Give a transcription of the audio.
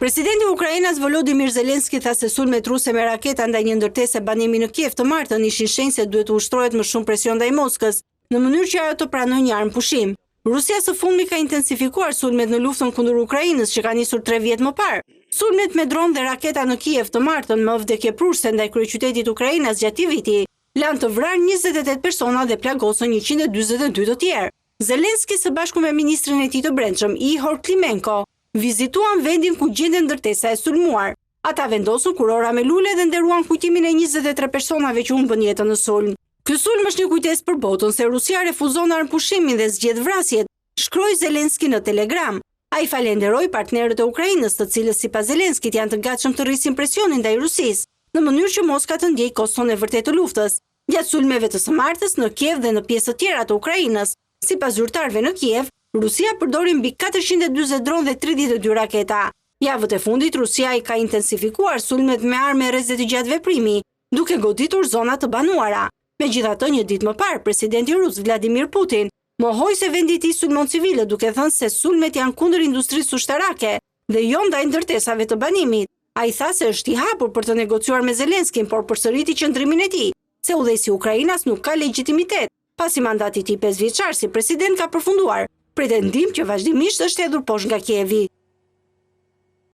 Presidenti i Ukrainës Volodymyr Zelensky tha se sulmet ruse me raketa ndaj një ndërtese banimi në Kiev të martën ishin shenjë se duhet të ushtrohet më shumë presion ndaj Moskës, në mënyrë që ajo të pranojë një armë pushim. Rusia së fundmi ka intensifikuar sulmet në luftën kundër Ukrainës që ka nisur 3 vjet më parë. Sulmet me dron dhe raketa në Kiev të martën më vdekje prurse ndaj kryeqytetit Ukrainës gjatë viti lanë të vrarë 28 persona dhe plagosën 142 të tjerë. Zelensky së bashku me ministrin e tij të brendshëm, Ihor Klimenko, vizituan vendin ku gjenden ndërtesa e sulmuar. Ata vendosën kurora me lule dhe nderuan kujtimin e 23 personave që humbën jetën në sulm. Ky sulm është një kujtesë për botën se Rusia refuzon armë pushimin dhe zgjedh vrasjet, shkroi Zelensky në Telegram. Ai falenderoi partnerët e Ukrainës, të cilët sipas Zelenskit janë të gatshëm të rrisin presionin ndaj Rusisë, në mënyrë që Moska të ndjejë koston e vërtetë të luftës. Gjatë sulmeve të së martës në Kiev dhe në pjesë të tjera të Ukrainës, sipas zyrtarëve në Kiev, Rusia përdori mbi 440 dronë dhe 32 raketa. Javët e fundit Rusia i ka intensifikuar sulmet me armë rrezet të gjatë veprimi, duke goditur zona të banuara. Megjithatë, një ditë më parë, presidenti rus Vladimir Putin mohoi se vendi i tij sulmon civilët, duke thënë se sulmet janë kundër industrisë ushtarake dhe jo ndaj ndërtesave të banimit. Ai tha se është i hapur për të negociuar me Zelenskin, por përsëriti qëndrimin e tij, se udhëheqësi i Ukrainës nuk ka legjitimitet, pasi mandati i tij 5 vjeçar si president ka përfunduar, pretendim që vazhdimisht është hedhur poshtë nga Kievi.